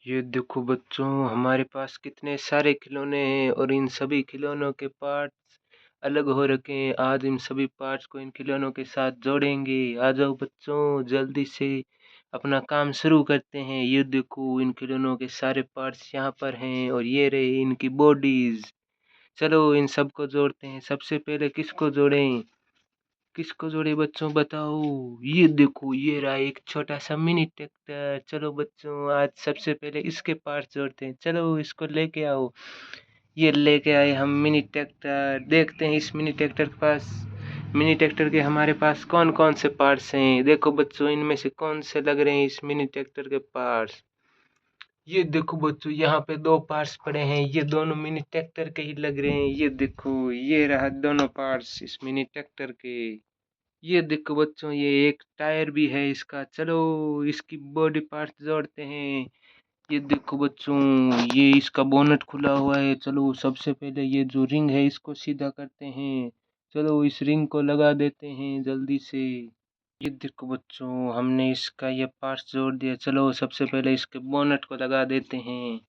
ये देखो बच्चों, हमारे पास कितने सारे खिलौने हैं और इन सभी खिलौनों के पार्ट्स अलग हो रखे हैं। आज इन सभी पार्ट्स को इन खिलौनों के साथ जोड़ेंगे। आ जाओ बच्चों, जल्दी से अपना काम शुरू करते हैं। ये देखो, इन खिलौनों के सारे पार्ट्स यहाँ पर हैं और ये रहे इनकी बॉडीज। चलो इन सबको जोड़ते हैं। सबसे पहले किसको जोड़ें? किसको जोड़े बच्चों, बताओ। ये देखो, ये रहा एक छोटा सा मिनी ट्रैक्टर। चलो बच्चों, आज सबसे पहले इसके पार्ट्स जोड़ते हैं। चलो इसको लेके आओ। ये लेके आए हम मिनी ट्रैक्टर। देखते हैं इस मिनी ट्रैक्टर के हमारे पास कौन कौन से पार्ट्स हैं। देखो बच्चों, इनमें से कौन से लग रहे हैं इस मिनी ट्रैक्टर के पार्ट्स। ये देखो बच्चों, यहाँ पे दो पार्ट्स पड़े हैं। ये दोनों मिनी ट्रैक्टर के ही लग रहे हैं। ये देखो, ये रहा दोनों पार्ट्स इस मिनी ट्रैक्टर के। ये देखो बच्चों, ये एक टायर भी है इसका। चलो इसकी बॉडी पार्ट्स जोड़ते हैं। ये देखो बच्चों, ये इसका बोनट खुला हुआ है। चलो सबसे पहले ये जो रिंग है इसको सीधा करते हैं। चलो इस रिंग को लगा देते हैं जल्दी से। ये देखो बच्चों, हमने इसका ये पार्ट्स जोड़ दिया। चलो सबसे पहले इसके बोनट को लगा देते हैं।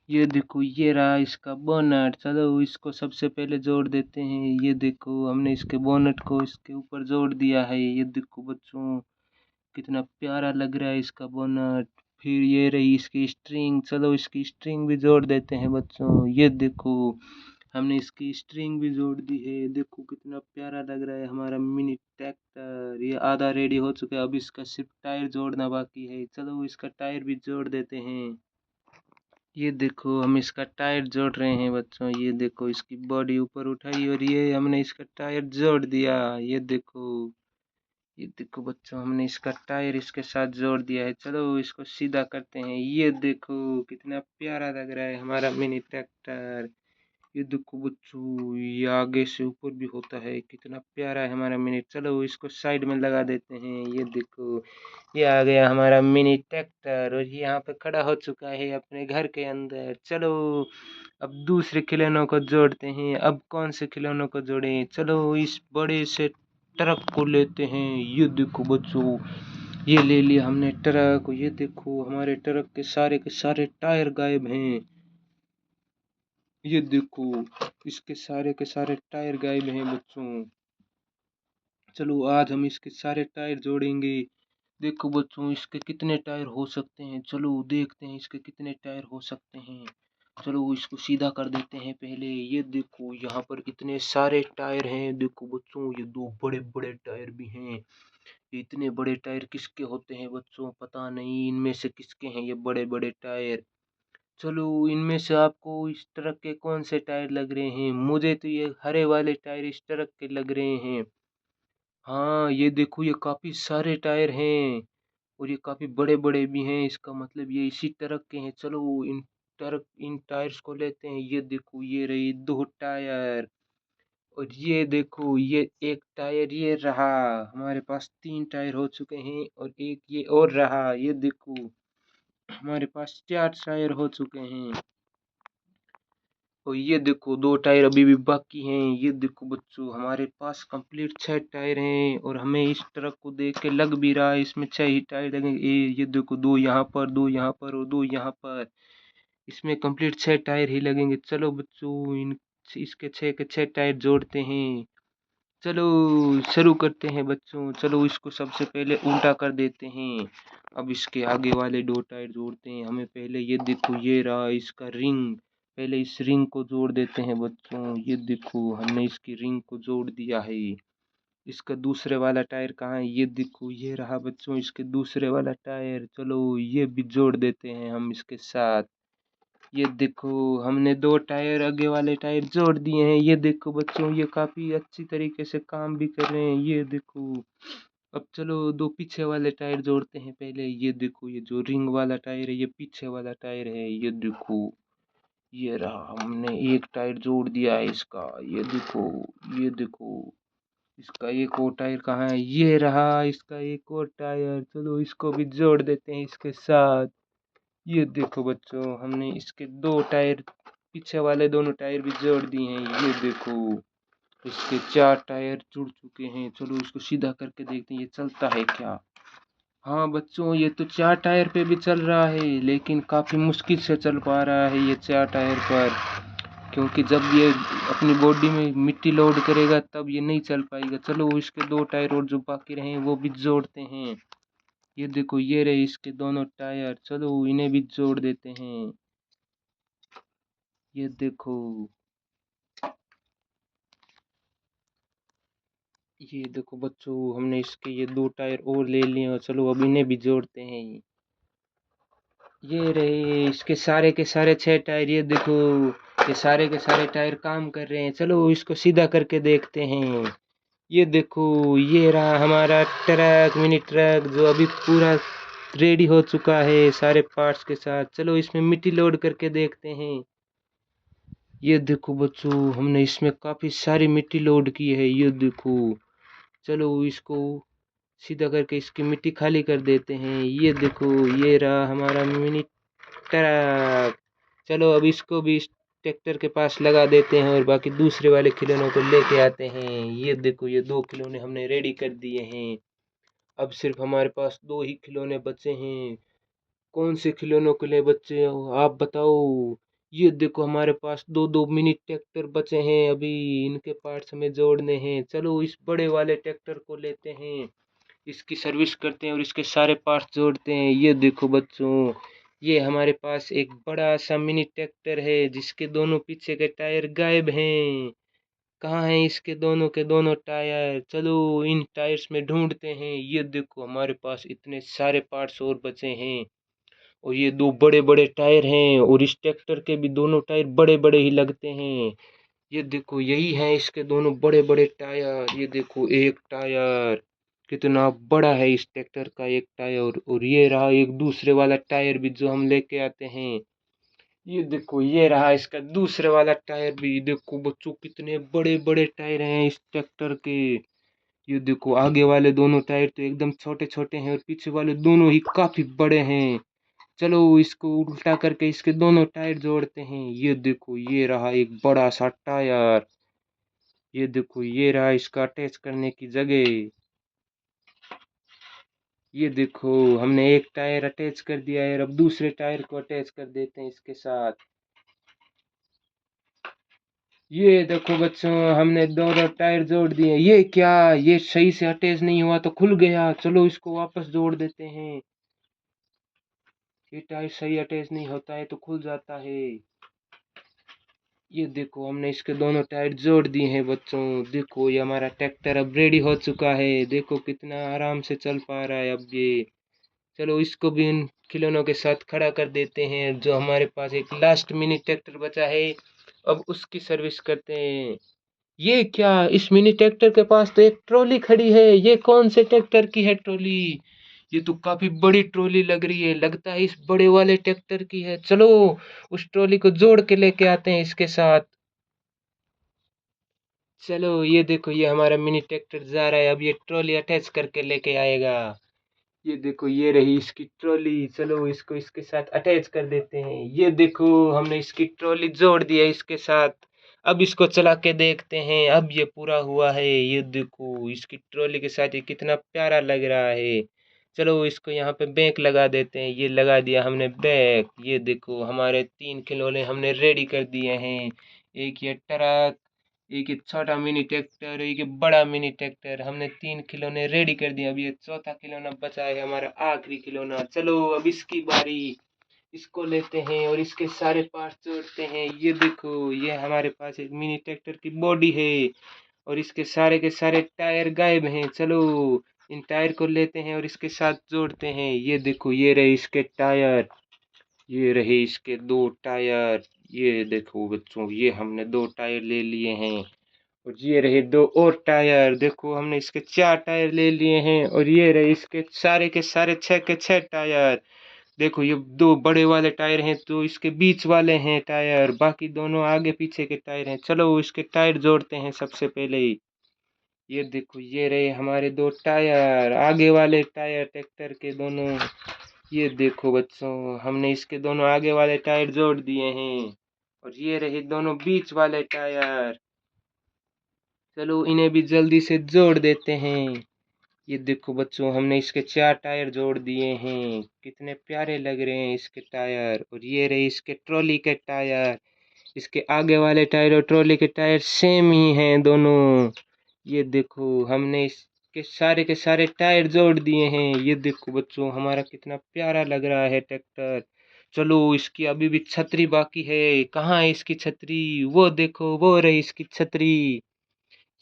ये देखो, ये रहा इसका बोनट। चलो इसको सबसे पहले जोड़ देते हैं। ये देखो, हमने इसके बोनट को इसके ऊपर जोड़ दिया है। ये देखो बच्चों, कितना प्यारा लग रहा है इसका बोनट। फिर ये रही इसकी स्ट्रिंग। चलो इसकी स्ट्रिंग भी जोड़ देते हैं बच्चों। ये देखो, हमने इसकी स्ट्रिंग भी जोड़ दी है। देखो कितना प्यारा लग रहा है हमारा मिनी ट्रैक्टर। ये आधा रेडी हो चुका है, अब इसका सिर्फ टायर जोड़ना बाकी है। चलो इसका टायर भी जोड़ देते हैं। ये देखो, हम इसका टायर जोड़ रहे हैं बच्चों। ये देखो, इसकी बॉडी ऊपर उठाई और ये हमने इसका टायर जोड़ दिया। ये देखो, ये देखो बच्चों, हमने इसका टायर इसके साथ जोड़ दिया है। चलो इसको सीधा करते हैं। ये देखो कितना प्यारा लग रहा है हमारा मिनी ट्रैक्टर। ये देखो बच्चों, ये आगे से ऊपर भी होता है। कितना प्यारा है हमारा मिनी। चलो इसको साइड में लगा देते हैं। ये देखो, ये आ गया हमारा मिनी ट्रैक्टर और ये यहाँ पे खड़ा हो चुका है अपने घर के अंदर। चलो अब दूसरे खिलौनों को जोड़ते हैं। अब कौन से खिलौनों को जोड़ें? चलो इस बड़े से ट्रक को लेते हैं। ये देखो बच्चों, ये ले लिया हमने ट्रक। ये देखो, हमारे ट्रक के सारे टायर गायब हैं। ये देखो, इसके सारे के सारे टायर गायब हैं बच्चों। चलो आज हम इसके सारे टायर जोड़ेंगे। देखो बच्चों, इसके कितने टायर हो सकते हैं। चलो देखते हैं इसके कितने टायर हो सकते हैं। चलो इसको सीधा कर देते हैं पहले। ये देखो, यहाँ पर इतने सारे टायर हैं। देखो बच्चों, ये दो बड़े बड़े टायर भी हैं। इतने बड़े टायर किसके होते हैं बच्चों, पता नहीं इनमें से किसके हैं ये बड़े बड़े टायर। चलो इनमें से आपको इस ट्रक के कौन से टायर लग रहे हैं? मुझे तो ये हरे वाले टायर इस ट्रक के लग रहे हैं। हाँ ये देखो, ये काफी सारे टायर हैं और ये काफी बड़े बड़े भी हैं। इसका मतलब ये इसी ट्रक के हैं। चलो इन टायर्स को लेते हैं। ये देखो, ये रही दो टायर और ये देखो, ये एक टायर ये रहा। हमारे पास तीन टायर हो चुके हैं और एक ये और रहा। ये देखो, हमारे पास चार टायर हो चुके हैं और ये देखो दो टायर अभी भी बाकी हैं। ये देखो बच्चों, हमारे पास कंप्लीट छह टायर हैं और हमें इस ट्रक को देख के लग भी रहा है इसमें छह ही टायर लगेंगे। ये देखो, दो यहाँ पर, दो यहाँ पर और दो यहाँ पर। इसमें कंप्लीट छह टायर ही लगेंगे। चलो बच्चों, इन इसके छह के छह टायर जोड़ते हैं। चलो शुरू करते हैं बच्चों। चलो इसको सबसे पहले उल्टा कर देते हैं। अब इसके आगे वाले दो टायर जोड़ते हैं। हमें पहले ये देखो, ये रहा इसका रिंग। पहले इस रिंग को जोड़ देते हैं बच्चों। ये देखो, हमने इसकी रिंग को जोड़ दिया है। इसका दूसरे वाला टायर कहाँ है? ये देखो, ये रहा बच्चों इसके दूसरे वाला टायर। चलो ये भी जोड़ देते हैं हम इसके साथ। ये देखो, हमने दो टायर आगे वाले टायर जोड़ दिए हैं। ये देखो बच्चों, ये काफी अच्छी तरीके से काम भी कर रहे हैं। ये देखो, अब चलो दो पीछे वाले टायर जोड़ते हैं पहले। ये देखो, ये जो रिंग वाला टायर है ये पीछे वाला टायर है। ये देखो, ये रहा, हमने एक टायर जोड़ दिया है इसका। ये देखो, ये देखो, इसका एक और टायर कहाँ है? ये रहा इसका एक और टायर। चलो इसको भी जोड़ देते हैं इसके साथ। ये देखो बच्चों, हमने इसके दो टायर, पीछे वाले दोनों टायर भी जोड़ दिए हैं। ये देखो, इसके चार टायर जुड़ चुके हैं। चलो इसको सीधा करके देखते हैं ये चलता है क्या। हाँ बच्चों, ये तो 4 टायर पे भी चल रहा है, लेकिन काफ़ी मुश्किल से चल पा रहा है ये 4 टायर पर, क्योंकि जब ये अपनी बॉडी में मिट्टी लोड करेगा तब ये नहीं चल पाएगा। चलो इसके 2 टायर और जो बाकी रहे हैं वो भी जोड़ते हैं। ये देखो ये रहे इसके दोनों टायर, चलो इन्हें भी जोड़ देते हैं। ये देखो, ये देखो बच्चों, हमने इसके ये 2 टायर और ले लिए और चलो अब इन्हें भी जोड़ते हैं। ये रहे इसके सारे के सारे 6 टायर, ये देखो ये सारे के सारे टायर काम कर रहे हैं। चलो इसको सीधा करके देखते हैं। ये देखो ये रहा हमारा ट्रक, मिनी ट्रक, जो अभी पूरा रेडी हो चुका है सारे पार्ट्स के साथ। चलो इसमें मिट्टी लोड करके देखते हैं। ये देखो बच्चों, हमने इसमें काफ़ी सारी मिट्टी लोड की है, ये देखो। चलो इसको सीधा करके इसकी मिट्टी खाली कर देते हैं। ये देखो ये रहा हमारा मिनी ट्रक। चलो अब इसको भी इस ट्रैक्टर के पास लगा देते हैं और बाकी दूसरे वाले खिलौनों को लेके आते हैं। ये देखो ये 2 खिलौने हमने रेडी कर दिए हैं। अब सिर्फ हमारे पास 2 ही खिलौने बचे हैं। कौन से खिलौनों के लिए बच्चे हो आप बताओ। ये देखो हमारे पास 2 2 मिनी ट्रैक्टर बचे हैं, अभी इनके पार्ट्स हमें जोड़ने हैं। चलो इस बड़े वाले ट्रैक्टर को लेते हैं, इसकी सर्विस करते हैं और इसके सारे पार्ट्स जोड़ते हैं। ये देखो बच्चों, ये हमारे पास एक बड़ा सा मिनी ट्रैक्टर है जिसके दोनों पीछे के टायर गायब हैं। कहाँ हैं इसके दोनों के दोनों टायर, चलो इन टायर्स में ढूंढते हैं। ये देखो हमारे पास इतने सारे पार्ट्स और बचे हैं और ये 2 बड़े बड़े टायर हैं और इस ट्रैक्टर के भी दोनों टायर बड़े बड़े ही लगते हैं। ये देखो यही है इसके दोनों बड़े बड़े टायर। ये देखो एक टायर कितना बड़ा है इस ट्रैक्टर का एक टायर, और ये रहा एक दूसरे वाला टायर भी जो हम लेके आते हैं। ये देखो ये रहा इसका दूसरे वाला टायर भी। देखो बच्चों कितने बड़े बड़े टायर हैं इस ट्रैक्टर के। ये देखो आगे वाले दोनों टायर तो एकदम छोटे छोटे हैं और पीछे वाले दोनों ही काफी बड़े हैं। चलो इसको उल्टा करके इसके दोनों टायर जोड़ते हैं। ये देखो ये रहा एक बड़ा सा टायर। ये देखो ये रहा इसका अटैच करने की जगह। ये देखो हमने एक टायर अटैच कर दिया है और अब दूसरे टायर को अटैच कर देते हैं इसके साथ। ये देखो बच्चों, हमने दोनों टायर जोड़ दिए। ये क्या, ये सही से अटैच नहीं हुआ तो खुल गया। चलो इसको वापस जोड़ देते हैं। ये टायर सही अटैच नहीं होता है तो खुल जाता है। ये देखो हमने इसके दोनों टायर जोड़ दिए हैं बच्चों। देखो ये हमारा ट्रैक्टर अब रेडी हो चुका है। देखो कितना आराम से चल पा रहा है अब ये। चलो इसको भी इन खिलौनों के साथ खड़ा कर देते हैं। जो हमारे पास एक लास्ट मिनी ट्रैक्टर बचा है, अब उसकी सर्विस करते हैं। ये क्या, इस मिनी ट्रैक्टर के पास तो एक ट्रॉली खड़ी है। ये कौन से ट्रैक्टर की है ट्रॉली? ये तो काफी बड़ी ट्रॉली लग रही है, लगता है इस बड़े वाले ट्रैक्टर की है। चलो उस ट्रॉली को जोड़ के लेके आते हैं इसके साथ। चलो ये देखो ये हमारा मिनी ट्रैक्टर जा रहा है, अब ये ट्रॉली अटैच करके लेके आएगा। ये देखो ये रही इसकी ट्रॉली। चलो इसको इसके साथ अटैच कर देते हैं। ये देखो हमने इसकी ट्रॉली जोड़ दी है इसके साथ। अब इसको चला के देखते हैं, अब ये पूरा हुआ है। ये देखो इसकी ट्रॉली के साथ ये कितना प्यारा लग रहा है। चलो इसको यहाँ पे बैक लगा देते हैं। ये लगा दिया हमने बैक। ये देखो हमारे 3 खिलौने हमने रेडी कर दिए हैं। एक ये ट्रक, एक ये छोटा मिनी ट्रैक्टर, एक ये बड़ा मिनी ट्रैक्टर। हमने 3 खिलौने रेडी कर दिए। अब ये चौथा खिलौना बचा है हमारा आखिरी खिलौना। चलो अब इसकी बारी, इसको लेते हैं और इसके सारे पार्ट्स जोड़ते हैं। ये देखो ये हमारे पास एक मिनी ट्रैक्टर की बॉडी है और इसके सारे के सारे टायर गायब हैं। चलो इन टायर को लेते हैं और इसके साथ जोड़ते हैं। ये देखो ये रहे इसके टायर, ये रहे इसके 2 टायर। ये देखो बच्चों, ये हमने 2 टायर ले लिए हैं और ये रहे 2 और टायर। देखो हमने इसके 4 टायर ले लिए हैं और ये रहे इसके सारे के सारे 6 के 6 टायर। देखो ये 2 बड़े वाले टायर हैं तो इसके बीच वाले हैं टायर, बाकी दोनों आगे पीछे के टायर हैं। चलो इसके टायर जोड़ते हैं सबसे पहले ही। ये देखो ये रहे हमारे 2 टायर, आगे वाले टायर ट्रैक्टर के दोनों। ये देखो बच्चों, हमने इसके दोनों आगे वाले टायर जोड़ दिए हैं और ये रहे दोनों बीच वाले टायर। चलो इन्हें भी जल्दी से जोड़ देते हैं। ये देखो बच्चों, हमने इसके 4 टायर जोड़ दिए हैं, कितने प्यारे लग रहे हैं इसके टायर। और ये रहे इसके ट्रॉली के टायर, इसके आगे वाले टायर और ट्रॉली के टायर सेम ही हैं दोनों। ये देखो, हमने इसके के सारे टायर जोड़ दिए हैं। ये देखो बच्चों, हमारा कितना प्यारा लग रहा है ट्रैक्टर। चलो, इसकी अभी भी छतरी बाकी है। कहाँ है इसकी छतरी? वो देखो, वो रही इसकी छतरी।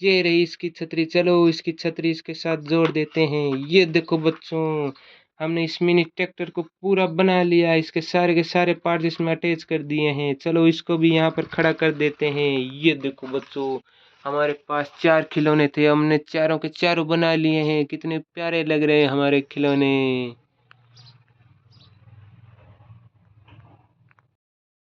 ये रही इसकी छतरी। चलो, इसकी छतरी इसके साथ जोड़ देते हैं। ये देखो बच्चों, हमने इस मिनी ट्रैक्टर को पूरा बना लिया। इसके के सारे पार्ट्स इसमें अटैच कर दिए हैं। चलो, इसको भी यहाँ पर खड़ा कर देते हैं। ये देखो बच्चों, हमारे पास 4 खिलौने थे, हमने चारों के चारों बना लिए हैं। कितने प्यारे लग रहे हैं हमारे खिलौने।